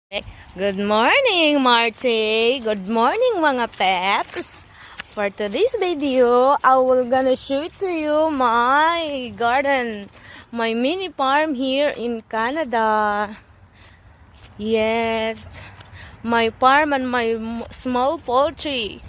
Good morning, Marty. Good morning, mga peps. For today's video, I will gonna show to you my garden, my mini farm here in Canada. Yes, my farm and my small poultry.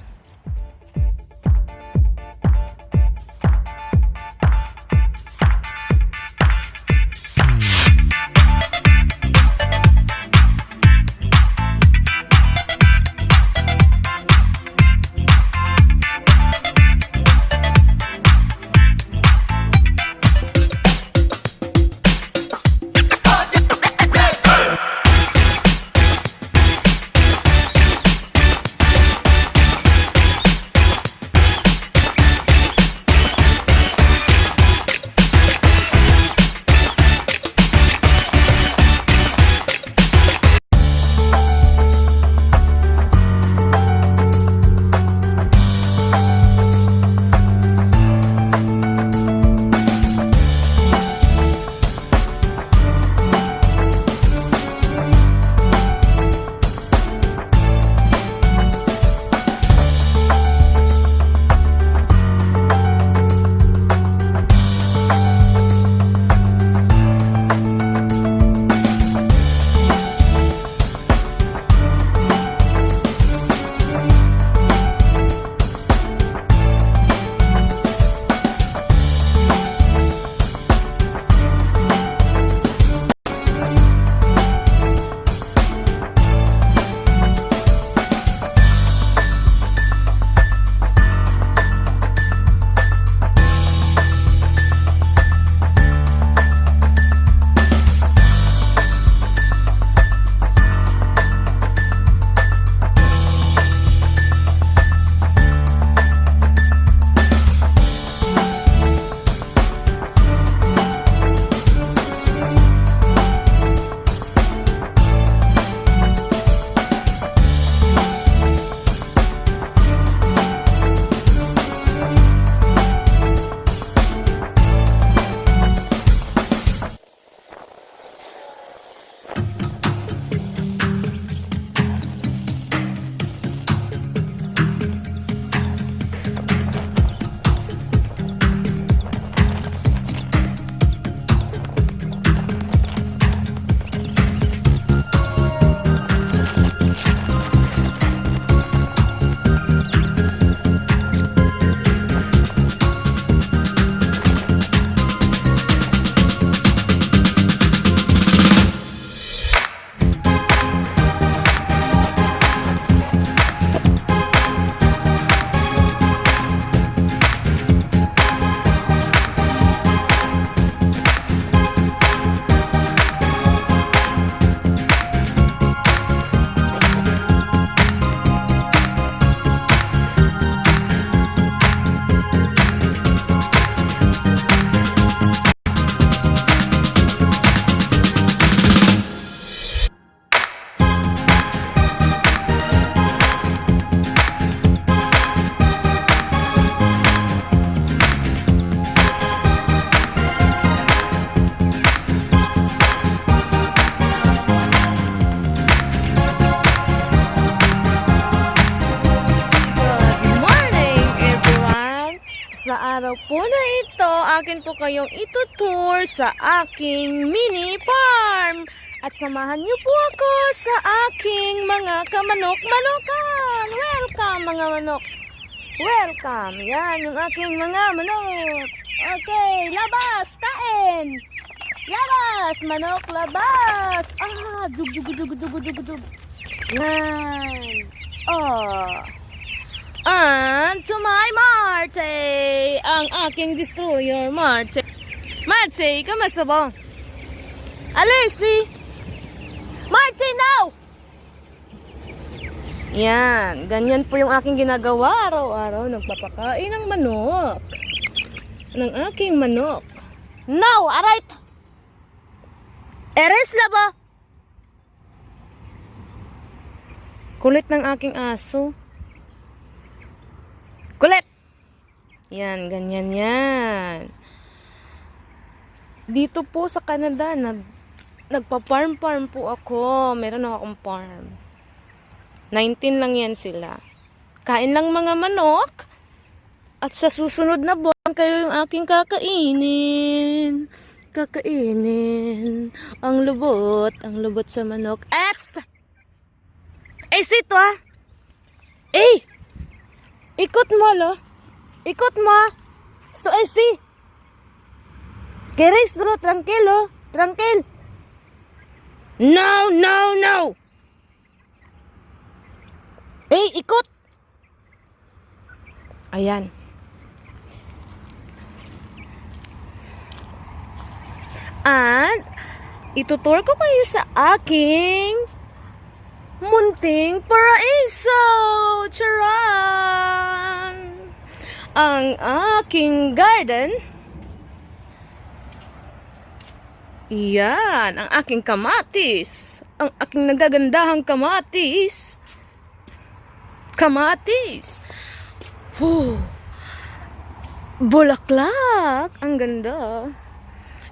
Sa araw po na ito, akin po kayong itutour sa aking mini farm. At samahan niyo po ako sa aking mga kamanok-manokan. Welcome mga manok. Welcome. Yan yung aking mga manok. Okay, labas, kain. Labas, manok, labas. Dug, dug, dug, dug, dug, dug. Yan. And to my Marte, ang aking destroyer, Marte. Marte, kamusta ba? Alessi! Marte, now! Yan, ganyan po yung aking ginagawa araw-araw. Nagpapakain ng manok. Ng aking manok. Now, alright! Eres laba! Kulit ng aking aso. Kulit! Yan, ganyan yan. Dito po sa Canada, Nagpa-farm po ako. Meron ako akong farm. 19 lang yan sila. Kain lang mga manok. At sa susunod na buwan, kayo yung aking kakainin. Kakainin. Ang lubot sa manok. Extra! Eh, sito ah. Eh! Ikot mo, lo. Ikot mo. Sto, eh, si. Keres, bro. Tranquilo. Tranquil. No, no, no. Eh, ikot. Ayan. At itutur ko kayo sa aking munting paraiso. Charan! Ang aking garden. Iyan, ang aking kamatis. Ang aking nagagandahang kamatis. Kamatis. Bulaklak. Ang ganda.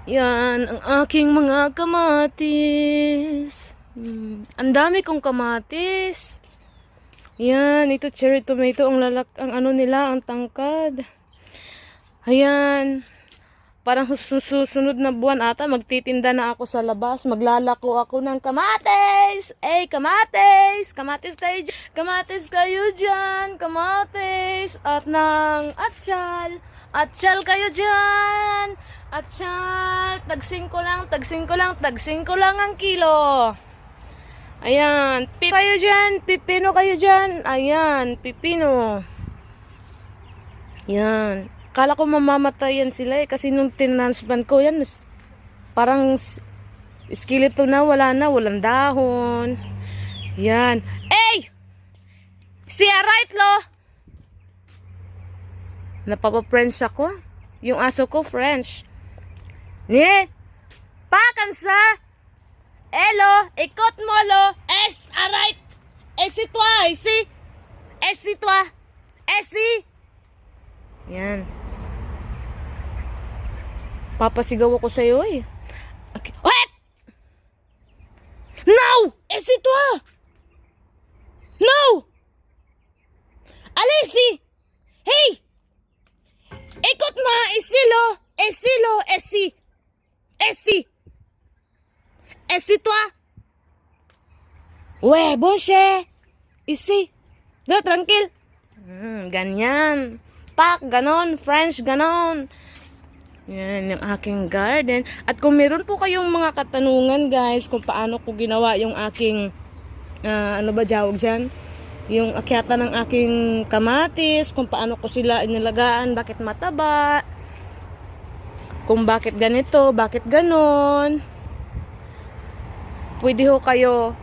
Yan, ang aking mga kamatis. Ang dami kong kamatis. Yan, ito cherry tomato. Ang ano nila, ang tangkad. Ayan. Parang susunod na buwan ata, magtitinda na ako sa labas. Maglalako ako ng kamatis. Eh, kamatis. Kamatis kayo dyan. Kamatis kayo dyan. Kamatis. At ng atsal. Atsal kayo dyan. Atsal. Tag-5 lang, tag-5 lang, tag-5 lang ang kilo. Ayan. Pipino kayo dyan. Pipino kayo dyan. Ayan. Pipino. Ayan. Kala ko mamamatayan sila eh. Kasi nung tinansban ko yan, parang skeleton na, walang dahon. Yan. Hey! Siya right lo! Napapa-French ako. Yung aso ko, French. Nye! Pakansa! Elo! Ikot mo lo! Es! Alright! Esi toi! Esi! Esi toi! Esi! Yan. Papasigaw ako sa'yo eh. Okay. What? No! Esi toi! No! Alessi! Hey! Ikot ma! Esilo! Esilo! Esi! Esi! Esi toi! Ouais, bon chè! Isi! Do, tranquil! Ganyan. Pak, ganon. French, ganon. Yan, yung aking garden. At kung meron po kayong mga katanungan guys, kung paano ko ginawa yung aking, ano ba jawag dyan? Yung akyatan ng aking kamatis, kung paano ko sila inilagaan, bakit mataba, kung bakit ganito, bakit ganon. Pwede ho kayo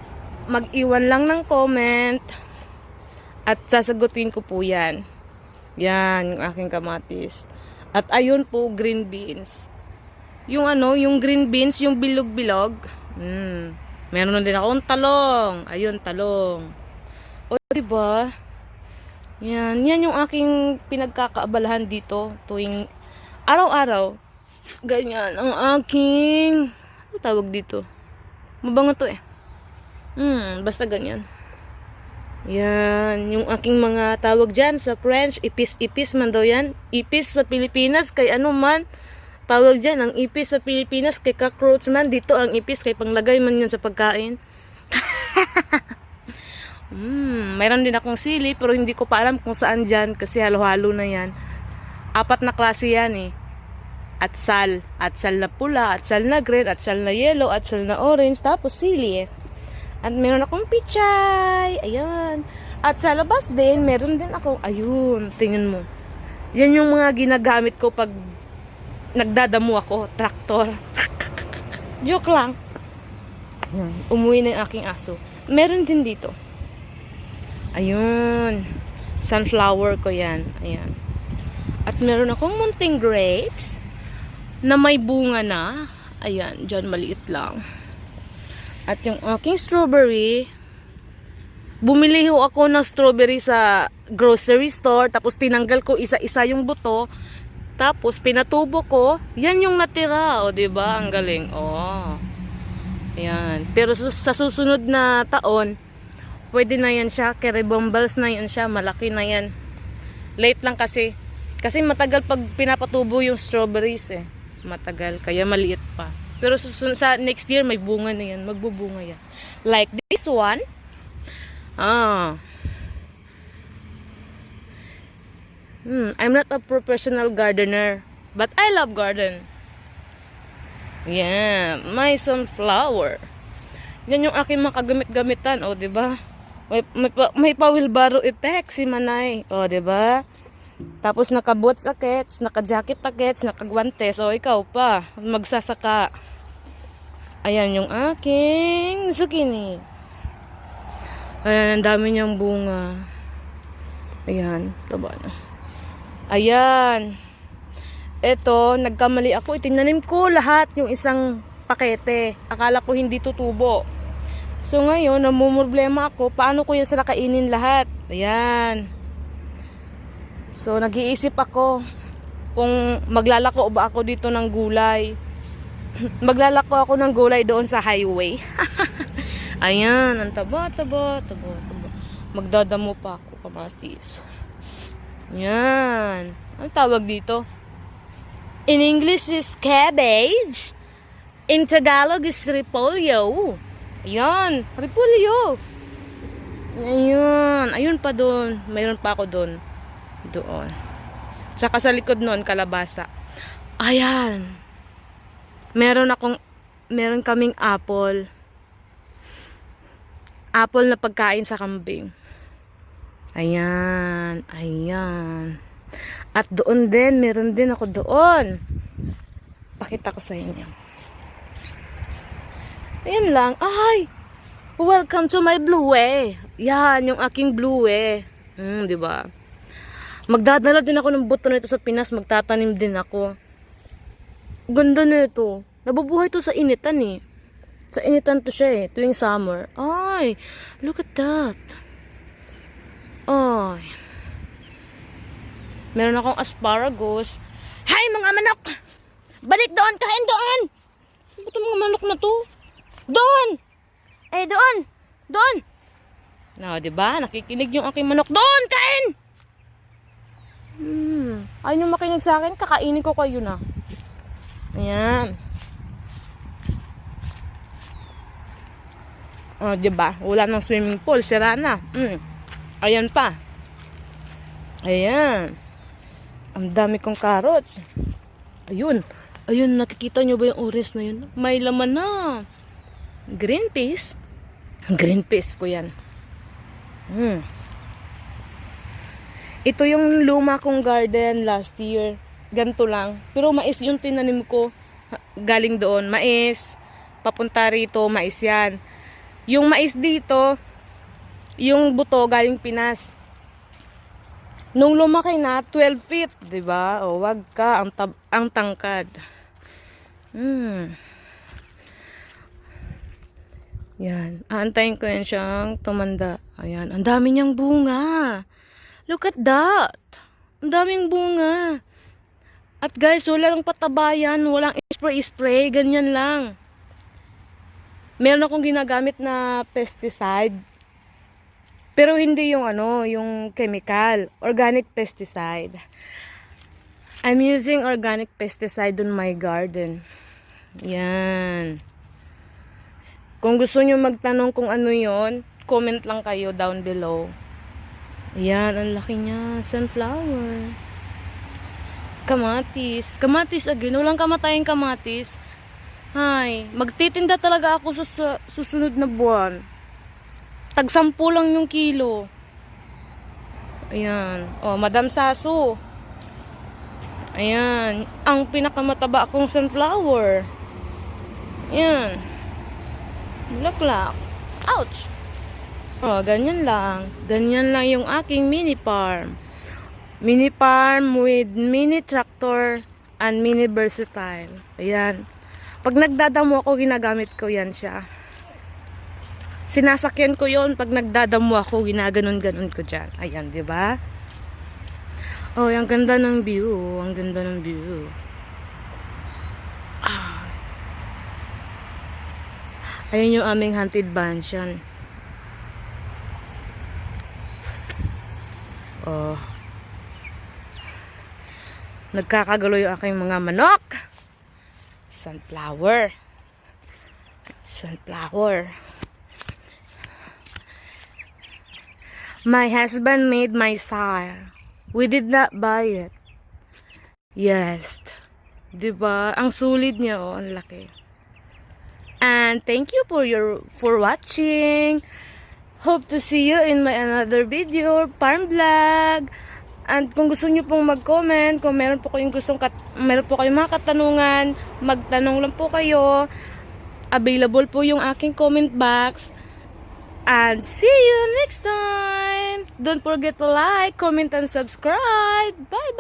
mag-iwan lang ng comment at sasagutin ko po yan. Yan, yung aking kamatis. At ayun po, green beans. Yung ano, yung green beans, yung bilog-bilog. Meron na din akong talong. Ayun, talong. O, diba? Yan, yan yung aking pinagkakaabalahan dito tuwing araw-araw. Ganyan, ang aking, ano tawag dito? Mabango to eh. Basta ganyan. Yan, yung aking mga tawag dyan sa French, ipis-ipis man daw yan. Ipis sa Pilipinas, kay ano man. Tawag dyan, ang ipis sa Pilipinas, kay cockroach man. Dito ang ipis, kay panglagay man yun sa pagkain. Mayroon din akong sili, pero hindi ko pa alam kung saan dyan, kasi halo-halo na yan. 4 na klase yan eh. Atsal na pula, atsal na green, atsal na yellow, atsal na orange, tapos sili eh. At meron akong pichay. Ayan. At sa labas din, meron din ako. Ayun, tingnan mo. Yan yung mga ginagamit ko pag nagdadamo ako. Traktor. Joke lang. Ayan. Umuwi na yung aking aso. Meron din dito. Ayun. Sunflower ko yan. Ayan. At meron akong munting grapes na may bunga na. Ayan. Diyan maliit lang. At yung aking strawberry, bumili ho ako ng strawberry sa grocery store, tapos tinanggal ko isa-isa yung buto, tapos pinatubo ko, yan yung natira, o diba? Ang galing, oh. Ayan. Pero sa susunod na taon, pwede na yan siya. Kerebombals na yan siya. Malaki na yan. Late lang kasi. Kasi matagal pag pinapatubo yung strawberries eh. Matagal. Kaya maliit pa. Pero sa next year, may bunga na yan. Magbubunga yan. Like this one. I'm not a professional gardener. But I love garden. Yeah, my sunflower. Yan yung aking mga kagamit-gamitan, oh, 'di ba? May pa-wheelbarrow effect si Manay, oh, 'di ba? Tapos naka-boots jackets, naka-jacket jackets, naka-guantes, oh, ikaw pa magsasaka. Ayan yung aking zucchini. Ayan, ang dami niyang bunga. Ayan, taba na. Ayan. Eto, nagkamali ako. Itinanim ko lahat yung isang pakete. Akala ko hindi tutubo. So ngayon, namumroblema ako. Paano ko yan sila kainin lahat? Ayan. So nag-iisip ako kung maglalako ba ako dito ng gulay. Maglalako ako ng gulay doon sa highway. Ayan, ang taba. Magdadamo pa ako, kamatis. Ayan. Ang tawag dito? In English is cabbage. In Tagalog is repolyo. Ayan, repolyo. Ayan, ayun pa doon. Mayroon pa ako doon. Doon. Tsaka sa likod noon, kalabasa. Ayan. Meron kaming apple. Apple na pagkain sa kambing. Ayan. At doon din, meron din ako doon. Pakita ko sa inyo. Ayan lang. Ay! Welcome to my blue eh. Yan, yung aking blue eh. Diba? Magdadala din ako ng buto nito sa Pinas. Magtatanim din ako. Ganda nito. Nabubuhay to sa initan eh. Sa initan to siya eh. Tuwing summer. Ay! Look at that. Ay. Meron akong asparagus. Hay mga manok! Balik doon! Kain doon! Ito mga manok na to. Doon! Eh, doon! Doon! No, diba? Nakikinig yung aking manok. Doon! Kain! Ayaw nyo makinig sa akin. Kakainin ko kayo na. Ayan. Oh, diba? Wala nang swimming pool. Sira na. Ayan pa. Ayan. Ang dami kong carrots. Ayun. Ayun, nakikita nyo ba yung orange na yun? May laman na. Green peas. Green peas ko yan. Ito yung luma kong garden last year. Ganto lang. Pero mais yung tinanim ko. Galing doon. Mais. Papunta rito. Mais yan. Yung mais dito, yung buto galing Pinas. Nung lumaki na, 12 feet, diba? O, wag ka, ang tangkad. Yan, aantayin ko yan siyang tumanda. Ayan, ang dami niyang bunga. Look at that. Ang daming bunga. At guys, walang patabayan, walang spray, ganyan lang. Meron akong ginagamit na pesticide. Pero hindi yung yung chemical, organic pesticide. I'm using organic pesticide on my garden. Yan. Kung gusto nyo magtanong kung ano yon, comment lang kayo down below. Yan, ang laki niya. Sunflower. Kamatis. Kamatis again. Walang kamatayang kamatis. Hay, magtitinda talaga ako sa susunod na buwan. Tag-10 lang yung kilo. Ayan. Oh, Madam Sasu. Ayan. Ang pinakamataba akong sunflower. Ayan. Bulaklak. Ouch. Oh, ganyan lang. Ganyan lang yung aking mini farm. Mini farm with mini tractor and mini versatile. Ayan. Pag nagdadamo ako, ginagamit ko yan siya. Sinasakyan ko yon pag nagdadamo ako, ginaganon-ganon ko dyan. Ayan, di ba? Oh, ang ganda ng view. Ang ganda ng view. Ayun yung aming haunted mansion. Oh. Nagkakagulo yung aking mga manok. Sunflower. Sunflower. My husband made my sire. We did not buy it. Yes. Diba? Ang sulit niya, oh. Ang laki. And thank you for watching. Hope to see you in my another video, farm vlog. And kung gusto niyo pong mag-comment, kung meron po kayong mga katanungan, magtanong lang po kayo. Available po yung aking comment box. And see you next time. Don't forget to like, comment, and subscribe. Bye-bye.